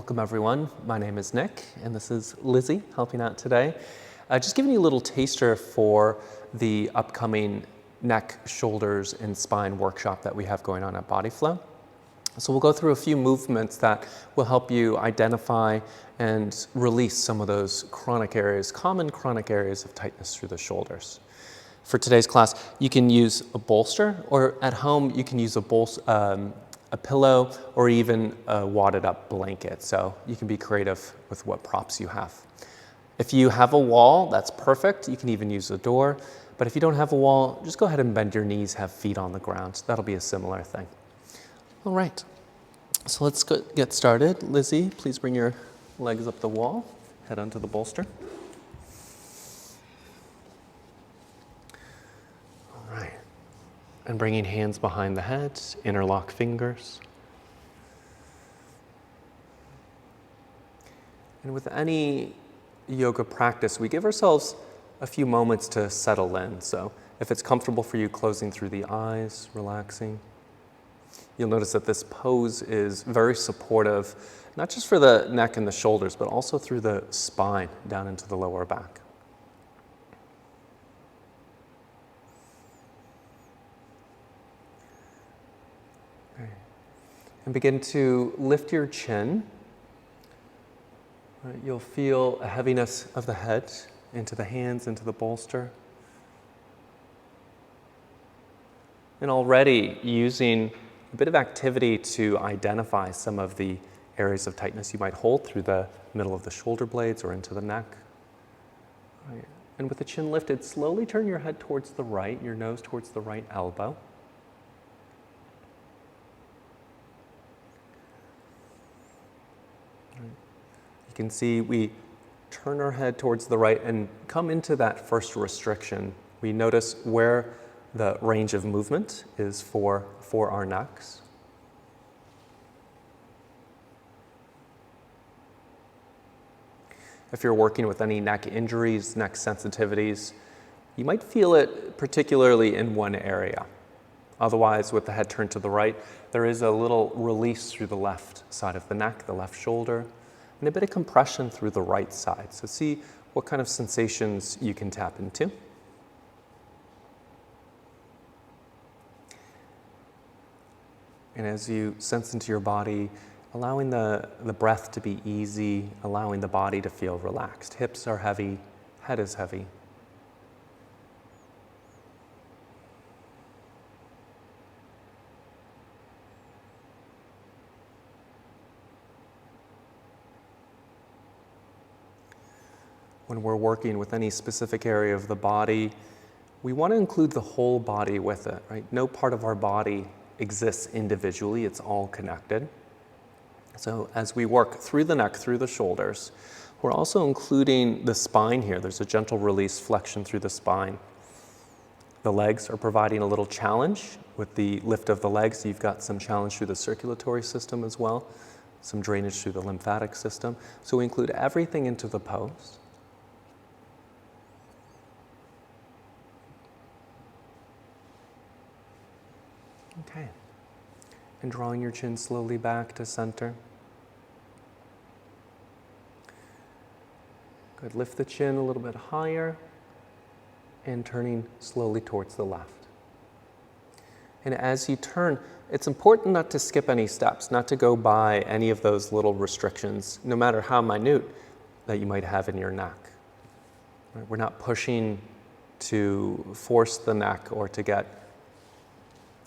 Welcome everyone, my name is Nick and this is Lizzie helping out today. Just giving you a little taster for the upcoming neck, shoulders, and spine workshop that we have going on at Body Flow. So we'll go through a few movements that will help you identify and release some of those chronic areas, common chronic areas of tightness through the shoulders. For today's class, you can use a bolster, or at home you can use a pillow or even a wadded up blanket. So you can be creative with what props you have. If you have a wall, that's perfect. You can even use a door. But if you don't have a wall, just go ahead and bend your knees, have feet on the ground. That'll be a similar thing. All right, so let's get started. Lizzie, please bring your legs up the wall, head onto the bolster. All right, and bringing hands behind the head, interlock fingers. And with any yoga practice, we give ourselves a few moments to settle in. So if it's comfortable for you, closing through the eyes, relaxing. You'll notice that this pose is very supportive, not just for the neck and the shoulders, but also through the spine down into the lower back. Okay. And begin to lift your chin. Right, you'll feel a heaviness of the head into the hands, into the bolster. And already using a bit of activity to identify some of the areas of tightness you might hold through the middle of the shoulder blades or into the neck. Right. And with the chin lifted, slowly turn your head towards the right, your nose towards the right elbow. Right. You can see we turn our head towards the right and come into that first restriction. We notice where the range of movement is for our necks. If you're working with any neck injuries, neck sensitivities, you might feel it particularly in one area. Otherwise, with the head turned to the right, there is a little release through the left side of the neck, the left shoulder, and a bit of compression through the right side. So see what kind of sensations you can tap into. And as you sense into your body, allowing the breath to be easy, allowing the body to feel relaxed. Hips are heavy, head is heavy. When we're working with any specific area of the body, we want to include the whole body with it, right? No part of our body exists individually, it's all connected. So as we work through the neck, through the shoulders, we're also including the spine here. There's a gentle release flexion through the spine. The legs are providing a little challenge. With the lift of the legs, you've got some challenge through the circulatory system as well, some drainage through the lymphatic system. So we include everything into the pose. Okay, and drawing your chin slowly back to center. Good, lift the chin a little bit higher and turning slowly towards the left. And as you turn, it's important not to skip any steps, not to go by any of those little restrictions, no matter how minute that you might have in your neck. Right? We're not pushing to force the neck or to get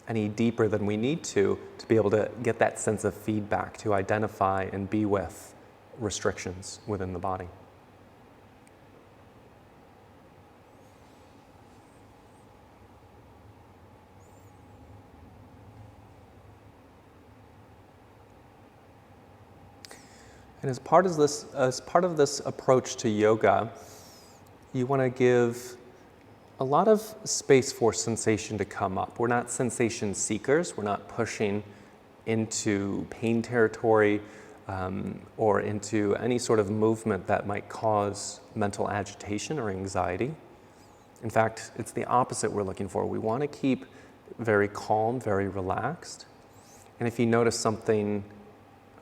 any deeper than we need to be able to get that sense of feedback, to identify and be with restrictions within the body. And as part of this approach to yoga, you want to give a lot of space for sensation to come up. We're not sensation seekers. We're not pushing into pain territory or into any sort of movement that might cause mental agitation or anxiety. In fact, it's the opposite we're looking for. We want to keep very calm, very relaxed. And if you notice something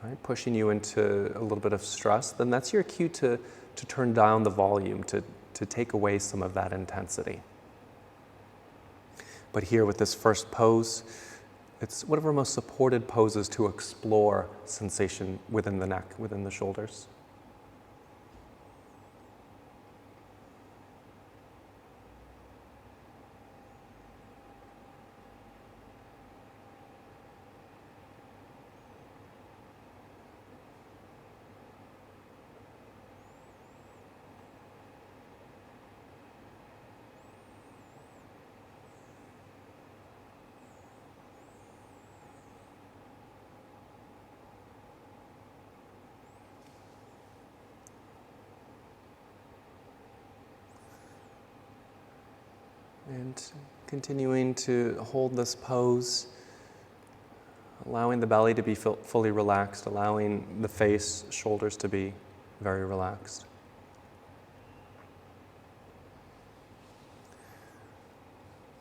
right, pushing you into a little bit of stress, then that's your cue to turn down the volume, to take away some of that intensity. But here with this first pose, it's one of our most supported poses to explore sensation within the neck, within the shoulders. And continuing to hold this pose, allowing the belly to be fully relaxed, allowing the face, shoulders to be very relaxed.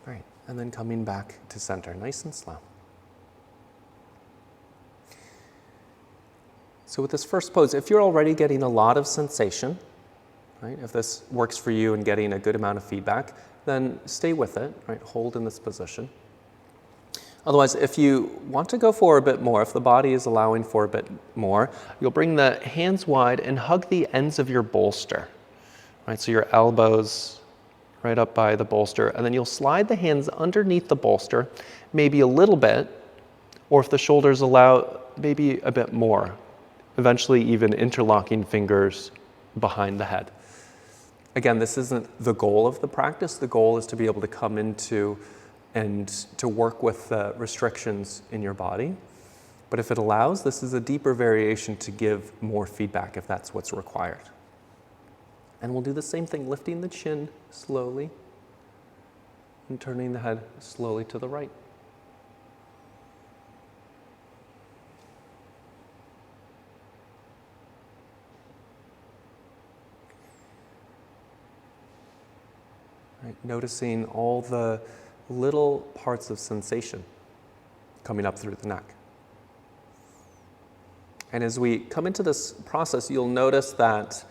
Right, and then coming back to center, nice and slow. So with this first pose, if you're already getting a lot of sensation, right, if this works for you and getting a good amount of feedback, then stay with it, right? Hold in this position. Otherwise, if you want to go for a bit more, if the body is allowing for a bit more, you'll bring the hands wide and hug the ends of your bolster, right? So your elbows right up by the bolster, and then you'll slide the hands underneath the bolster, maybe a little bit, or if the shoulders allow, maybe a bit more, eventually even interlocking fingers behind the head. Again, this isn't the goal of the practice. The goal is to be able to come into and to work with the restrictions in your body. But if it allows, this is a deeper variation to give more feedback if that's what's required. And we'll do the same thing, lifting the chin slowly and turning the head slowly to the right. Right, noticing all the little parts of sensation coming up through the neck. And as we come into this process, you'll notice that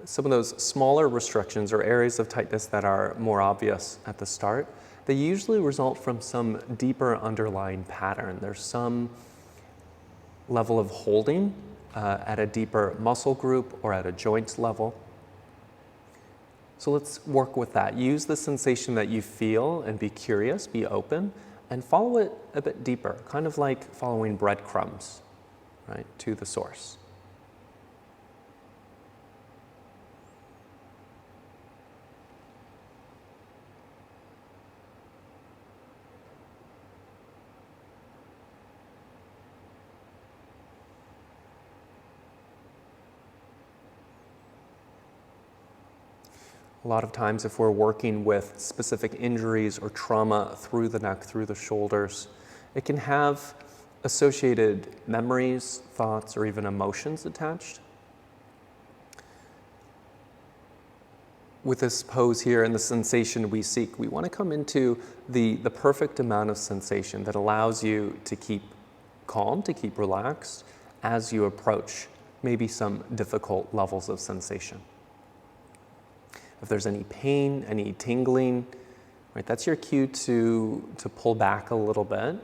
some of those smaller restrictions or areas of tightness that are more obvious at the start, they usually result from some deeper underlying pattern. There's some level of holding at a deeper muscle group or at a joint level. So let's work with that. Use the sensation that you feel and be curious, be open, and follow it a bit deeper, kind of like following breadcrumbs, right, to the source. A lot of times if we're working with specific injuries or trauma through the neck, through the shoulders, it can have associated memories, thoughts, or even emotions attached. With this pose here and the sensation we seek, we want to come into the perfect amount of sensation that allows you to keep calm, to keep relaxed as you approach maybe some difficult levels of sensation. If there's any pain, any tingling, right, that's your cue to pull back a little bit.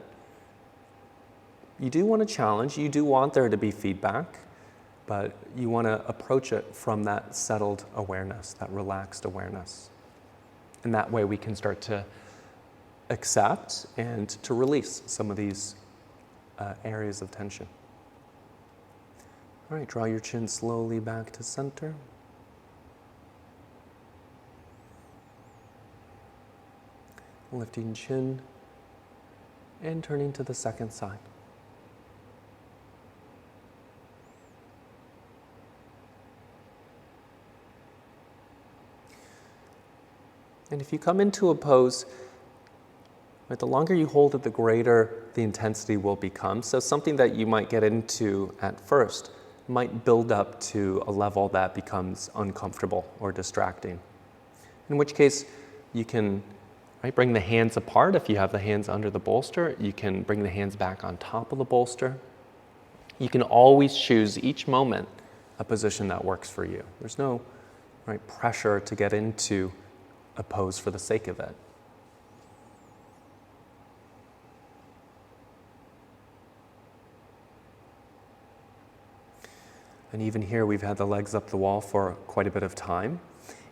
You do want to challenge, you do want there to be feedback, but you want to approach it from that settled awareness, that relaxed awareness. And that way we can start to accept and to release some of these areas of tension. All right, draw your chin slowly back to center. Lifting chin and turning to the second side. And if you come into a pose, right, the longer you hold it, the greater the intensity will become. So something that you might get into at first might build up to a level that becomes uncomfortable or distracting. In which case, you can bring the hands apart. If you have the hands under the bolster, you can bring the hands back on top of the bolster. You can always choose each moment a position that works for you. There's no pressure to get into a pose for the sake of it. And even here, we've had the legs up the wall for quite a bit of time.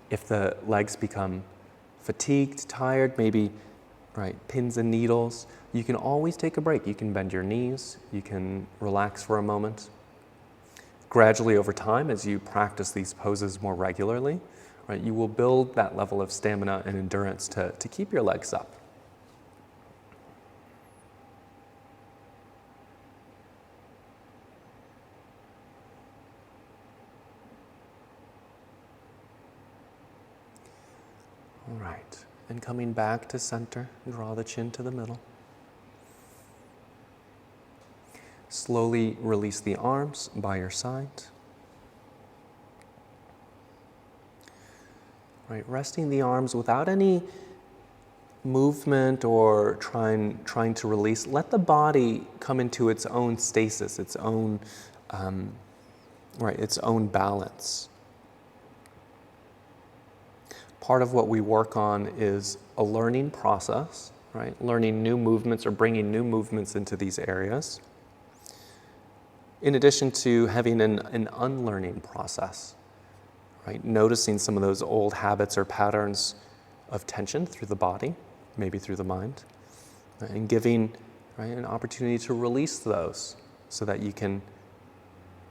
If the legs become fatigued, tired, maybe pins and needles, you can always take a break. You can bend your knees, you can relax for a moment. Gradually over time, as you practice these poses more regularly, you will build that level of stamina and endurance to keep your legs up. All right, and coming back to center, draw the chin to the middle. Slowly release the arms by your side. Resting the arms without any movement or trying to release. Let the body come into its own stasis, its own balance. Part of what we work on is a learning process, learning new movements or bringing new movements into these areas, in addition to having an unlearning process, noticing some of those old habits or patterns of tension through the body, maybe through the mind, and giving an opportunity to release those so that you can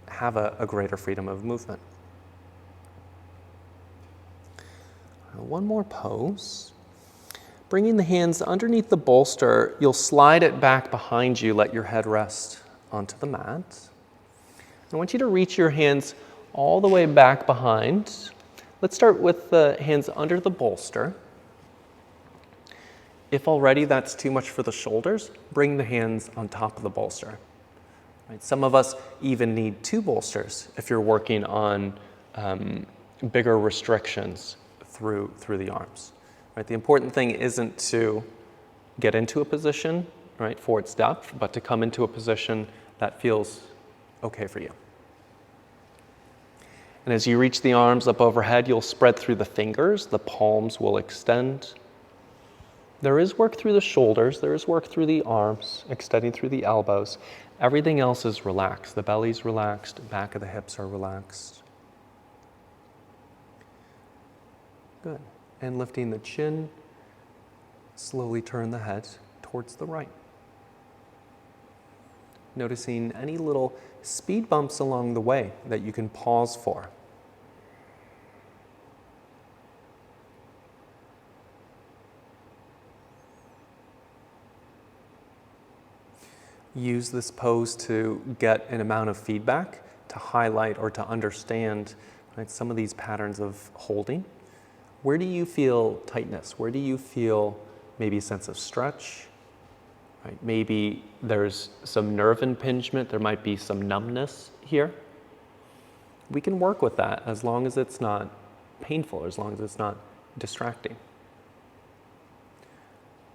have a greater freedom of movement. One more pose. Bringing the hands underneath the bolster, you'll slide it back behind you, let your head rest onto the mat. I want you to reach your hands all the way back behind. Let's start with the hands under the bolster. If already that's too much for the shoulders, bring the hands on top of the bolster. Some of us even need two bolsters if you're working on bigger restrictions through the arms. The important thing isn't to get into a position for its depth, but to come into a position that feels okay for you. And as you reach the arms up overhead, you'll spread through the fingers, the palms will extend. There is work through the shoulders, there is work through the arms, extending through the elbows. Everything else is relaxed. The belly's relaxed, back of the hips are relaxed. Good. And lifting the chin, slowly turn the head towards the right. Noticing any little speed bumps along the way that you can pause for. Use this pose to get an amount of feedback, to highlight or to understand some of these patterns of holding. Where do you feel tightness? Where do you feel maybe a sense of stretch? Maybe there's some nerve impingement, there might be some numbness here. We can work with that as long as it's not painful, as long as it's not distracting.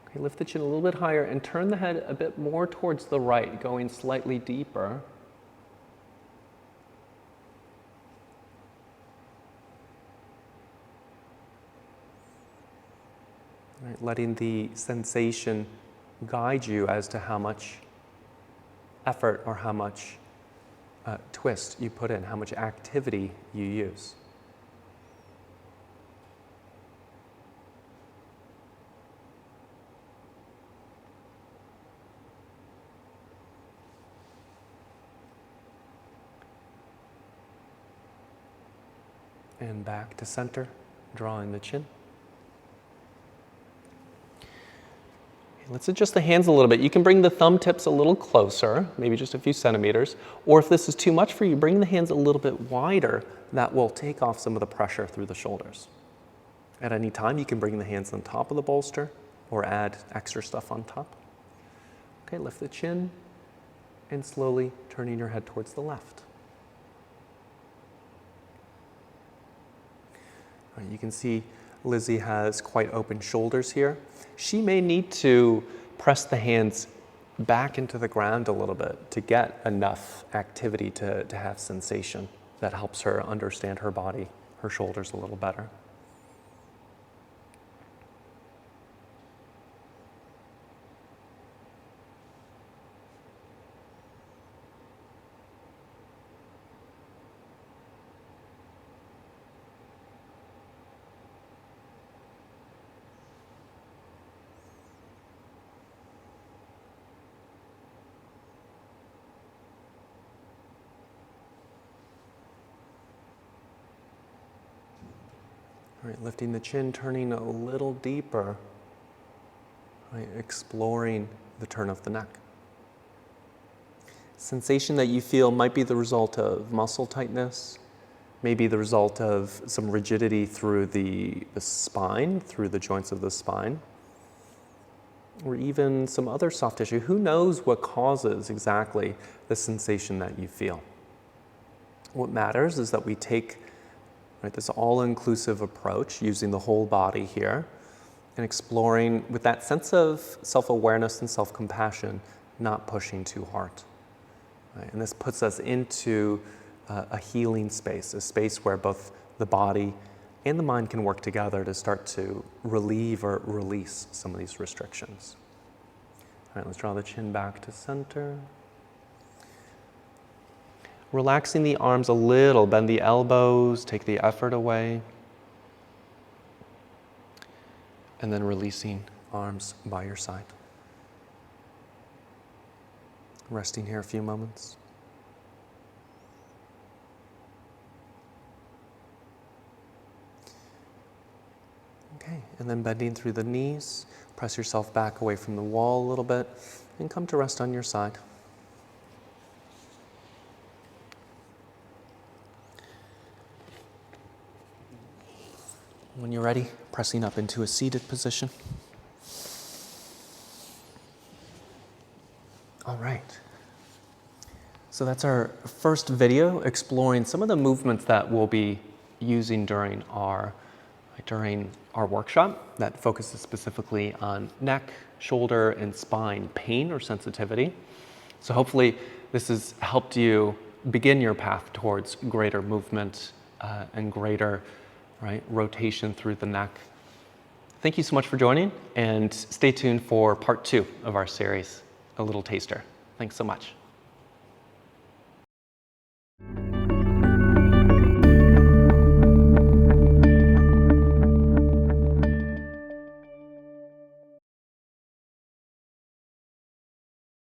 Okay, lift the chin a little bit higher and turn the head a bit more towards the right, going slightly deeper. Letting the sensation guide you as to how much effort or how much twist you put in, how much activity you use. And back to center, drawing the chin. Let's adjust the hands a little bit. You can bring the thumb tips a little closer, maybe just a few centimeters, or if this is too much for you, bring the hands a little bit wider. That will take off some of the pressure through the shoulders. At any time, you can bring the hands on top of the bolster or add extra stuff on top. Okay, lift the chin and slowly turning your head towards the left. All right, you can see Lizzie has quite open shoulders here. She may need to press the hands back into the ground a little bit to get enough activity to have sensation that helps her understand her body, her shoulders a little better. Right, lifting the chin, turning a little deeper, right, exploring the turn of the neck. Sensation that you feel might be the result of muscle tightness, maybe the result of some rigidity through the spine, through the joints of the spine, or even some other soft tissue. Who knows what causes exactly the sensation that you feel? What matters is that we take this all-inclusive approach, using the whole body here, and exploring with that sense of self-awareness and self-compassion, not pushing too hard. Right? And this puts us into a healing space, a space where both the body and the mind can work together to start to relieve or release some of these restrictions. All right, let's draw the chin back to center. Relaxing the arms a little, bend the elbows, take the effort away. And then releasing arms by your side. Resting here a few moments. Okay, and then bending through the knees, press yourself back away from the wall a little bit, and come to rest on your side. When you're ready, pressing up into a seated position. All right. So that's our first video exploring some of the movements that we'll be using during our workshop that focuses specifically on neck, shoulder, and spine pain or sensitivity. So hopefully this has helped you begin your path towards greater movement and greater rotation through the neck. Thank you so much for joining, and stay tuned for part 2 of our series, A Little Taster. Thanks so much.